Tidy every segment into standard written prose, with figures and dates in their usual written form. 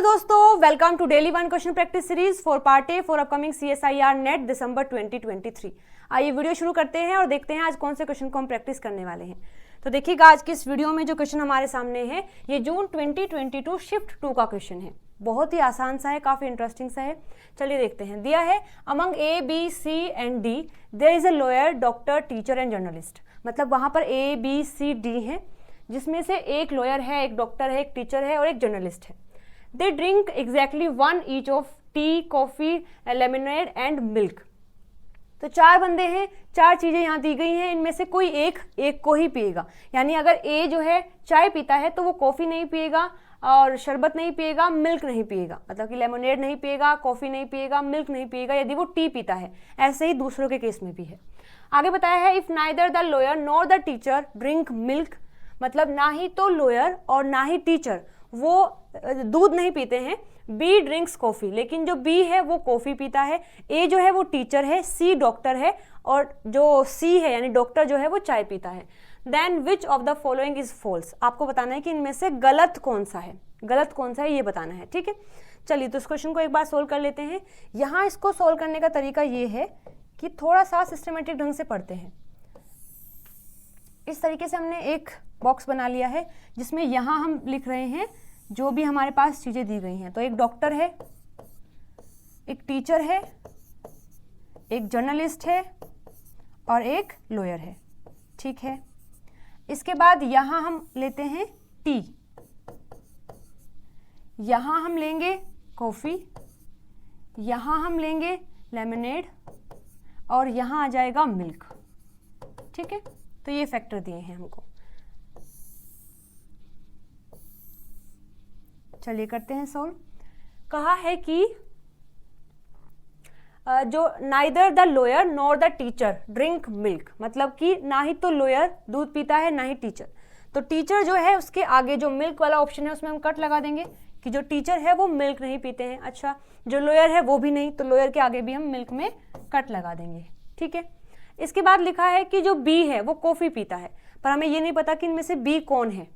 दोस्तों, welcome to daily one question practice series for part A for upcoming CSIR NET December 2023। आइए video शुरू करते हैं और देखते हैं आज कौन से क्वेश्चन को हम प्रैक्टिस करने वाले हैं। तो देखिएगा आज की इस वीडियो में जो क्वेश्चन हमारे सामने है ये जून 2022 शिफ्ट 2 का क्वेश्चन है। बहुत ही आसान सा है, काफी इंटरेस्टिंग सा है। चलिए देखते हैं। दिया है among A, B, C and D there is a lawyer, doctor, teacher and journalist. मतलब वहां पर A, B, C, D है, जिसमें से एक लॉयर है, एक डॉक्टर है, एक टीचर है और एक जर्नलिस्ट है। They drink exactly one each of tea, coffee, lemonade and milk। तो चार बंदे हैं, चार चीजें यहाँ दी गई हैं, इनमें से कोई एक को ही पिएगा। यानी अगर ए जो है चाय पीता है तो वो कॉफी नहीं पिएगा और शरबत नहीं पिएगा, मिल्क नहीं पिएगा। मतलब कि लेमोनेड नहीं पिएगा, कॉफी नहीं पिएगा, मिल्क नहीं पिएगा यदि वो टी पीता है। ऐसे ही दूसरों के केस में भी है। आगे बताया है if neither the lawyer nor the teacher drink milk. मतलब ना ही तो लॉयर और ना ही टीचर वो दूध नहीं पीते हैं। बी ड्रिंक्स कॉफी, लेकिन जो बी है वो कॉफी पीता है। ए जो है वो टीचर है, सी डॉक्टर है और जो सी है यानी डॉक्टर जो है वो चाय पीता है। Then which of the following is false. आपको बताना है कि इनमें से गलत कौन सा है, गलत कौन सा है ये बताना है। ठीक है, चलिए तो इस क्वेश्चन को एक बार सोल्व कर लेते हैं। यहाँ इसको सोल्व करने का तरीका ये है कि थोड़ा सा सिस्टमेटिक ढंग से पढ़ते हैं। इस तरीके से हमने एक बॉक्स बना लिया है जिसमें यहाँ हम लिख रहे हैं जो भी हमारे पास चीजें दी गई हैं। तो एक डॉक्टर है, एक टीचर है, एक जर्नलिस्ट है और एक लॉयर है। ठीक है, इसके बाद यहाँ हम लेते हैं टी, यहाँ हम लेंगे कॉफी, यहाँ हम लेंगे लेमनेड और यहाँ आ जाएगा मिल्क। ठीक है, तो ये फैक्टर दिए हैं हमको। चलिए करते हैं सोल्व। कहा है कि जो neither the lawyer nor the teacher drink milk. मतलब कि ना ही तो लॉयर दूध पीता है ना ही टीचर। तो टीचर जो है उसके आगे जो मिल्क वाला ऑप्शन है उसमें हम कट लगा देंगे कि जो टीचर है वो मिल्क नहीं पीते हैं। अच्छा, जो लॉयर है वो भी नहीं, तो लॉयर के आगे भी हम मिल्क में कट लगा देंगे। ठीक है, इसके बाद लिखा है कि जो बी है वो कॉफी पीता है, पर हमें ये नहीं पता कि इनमें से बी कौन है।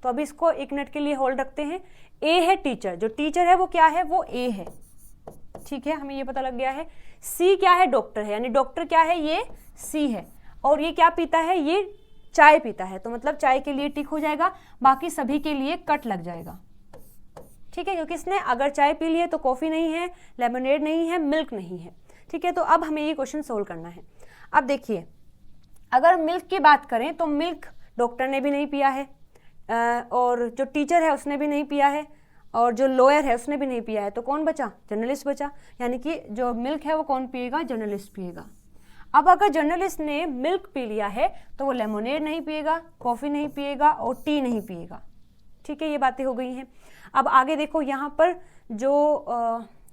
तो अभी इसको एक मिनट के लिए होल्ड रखते हैं। ए है टीचर, जो टीचर है वो क्या है, वो ए है। ठीक है, हमें ये पता लग गया है। सी क्या है, डॉक्टर है, यानी डॉक्टर क्या है, ये सी है। और ये क्या पीता है, ये चाय पीता है, तो मतलब चाय के लिए टिक हो जाएगा, बाकी सभी के लिए कट लग जाएगा। ठीक है, क्योंकि इसने अगर चाय पी ली है तो कॉफी नहीं है, लेमनेड नहीं है, मिल्क नहीं है। ठीक है, तो अब हमें ये क्वेश्चन सोल्व करना है। अब देखिए, अगर मिल्क की बात करें तो मिल्क डॉक्टर ने भी नहीं पिया है और जो टीचर है उसने भी नहीं पिया है और जो लॉयर है उसने भी नहीं पिया है। तो कौन बचा, जर्नलिस्ट बचा। यानी कि जो मिल्क है वो कौन पिएगा, जर्नलिस्ट पिएगा। अब अगर जर्नलिस्ट ने मिल्क पी लिया है तो वो लेमोनेड नहीं पिएगा, कॉफ़ी नहीं पिएगा और टी नहीं पिएगा। ठीक है, ये बातें हो गई हैं। अब आगे देखो, यहाँ पर जो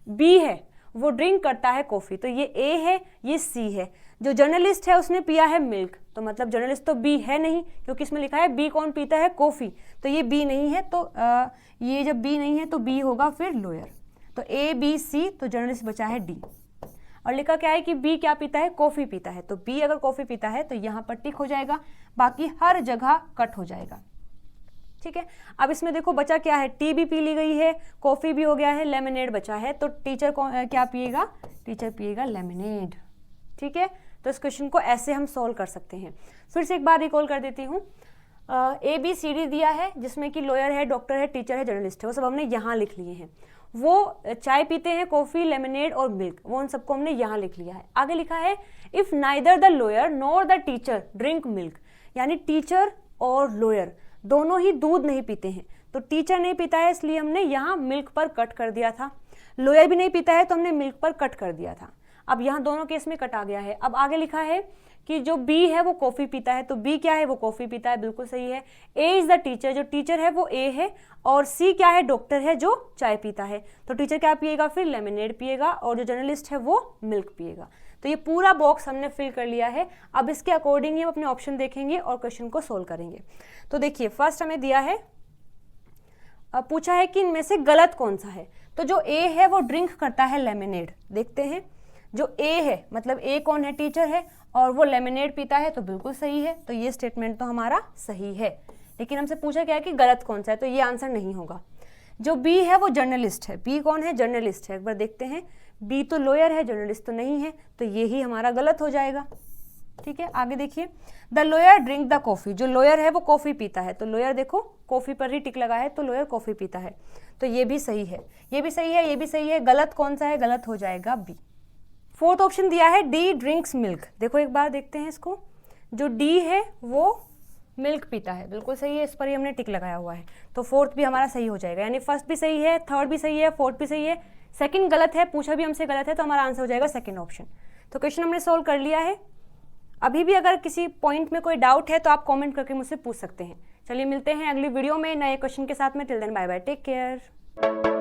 बी है वो ड्रिंक करता है कॉफ़ी, तो ये ए है, ये सी है। जो जर्नलिस्ट है उसने पिया है मिल्क, तो मतलब जर्नलिस्ट तो बी है नहीं, क्योंकि इसमें लिखा है बी कौन पीता है, कॉफ़ी, तो ये बी नहीं है। तो ये जब बी नहीं है तो बी होगा फिर लॉयर। तो ए बी सी, तो जर्नलिस्ट बचा है डी। और लिखा क्या है कि बी क्या पीता है, कॉफ़ी पीता है, तो बी अगर कॉफ़ी पीता है तो यहाँ पर टिक हो जाएगा, बाकी हर जगह कट हो जाएगा। ठीक है, अब इसमें देखो बचा क्या है, टी भी पी ली गई है, कॉफ़ी भी हो गया है, लेमनेड बचा है, तो टीचर क्या पिएगा, टीचर पिएगा लेमनेड। ठीक है, तो इस क्वेश्चन को ऐसे हम सॉल्व कर सकते हैं। फिर से एक बार रिकॉल कर देती हूँ। ए बी सी डी दिया है जिसमें कि लॉयर है, डॉक्टर है, टीचर है, जर्नलिस्ट है, वो सब हमने यहाँ लिख लिए हैं। वो चाय पीते हैं, कॉफ़ी, लेमनेड और मिल्क, वो उन सबको हमने यहाँ लिख लिया है। आगे लिखा है if neither the lawyer nor the teacher drink milk. यानी टीचर और लॉयर दोनों ही दूध नहीं पीते हैं, तो टीचर नहीं पीता है इसलिए हमने यहाँ मिल्क पर कट कर दिया था। लॉयर भी नहीं पीता है तो हमने मिल्क पर कट कर दिया था। अब यहाँ दोनों केस में कट आ गया है। अब आगे लिखा है कि जो बी है वो कॉफ़ी पीता है, तो बी क्या है, वो कॉफ़ी पीता है, बिल्कुल सही है। ए इज़ द टीचर, जो टीचर है वो ए है और सी क्या है, डॉक्टर है जो चाय पीता है, तो टीचर क्या पिएगा, फिर लेमनेड पिएगा और जो जर्नलिस्ट है वो मिल्क पिएगा। तो ये पूरा बॉक्स हमने फिल कर लिया है। अब इसके अकॉर्डिंग ही हम अपने ऑप्शन देखेंगे और क्वेश्चन को सोल्व करेंगे। तो देखिए, फर्स्ट हमें दिया है, पूछा है कि इनमें से गलत कौन सा है। तो जो ए है वो ड्रिंक करता है लेमनेड। देखते हैं, जो ए है मतलब ए कौन है, टीचर है, और वो लेमनेड पीता है, तो बिल्कुल सही है। तो ये स्टेटमेंट तो हमारा सही है। लेकिन हमसे पूछा क्या है कि गलत कौन सा है, तो ये आंसर नहीं होगा। जो बी है वो जर्नलिस्ट है। बी कौन है? जर्नलिस्ट है। एक बार देखते हैं, बी तो लॉयर है, जर्नलिस्ट तो नहीं है, तो ये ही हमारा गलत हो जाएगा। ठीक है, आगे देखिए, the lawyer drink the coffee. जो लॉयर है वो कॉफी पीता है, तो लॉयर देखो कॉफी पर ही टिक लगा है, तो लॉयर कॉफी पीता है, तो ये भी सही है, ये भी सही है, ये भी सही है। गलत कौन सा है? गलत हो जाएगा बी। फोर्थ ऑप्शन दिया है डी ड्रिंक्स मिल्क। देखो एक बार देखते हैं इसको, जो डी है वो मिल्क पीता है, बिल्कुल सही है, इस पर ही हमने टिक लगाया हुआ है, तो फोर्थ भी हमारा सही हो जाएगा। यानी फर्स्ट भी सही है, थर्ड भी सही है, फोर्थ भी सही है, सेकंड गलत है, पूछा भी हमसे गलत है, तो हमारा आंसर हो जाएगा सेकंड ऑप्शन। तो क्वेश्चन हमने सोल्व कर लिया है। अभी भी अगर किसी पॉइंट में कोई डाउट है तो आप कमेंट करके मुझसे पूछ सकते हैं। चलिए मिलते हैं अगली वीडियो में नए क्वेश्चन के साथ में। Till then bye bye, take care.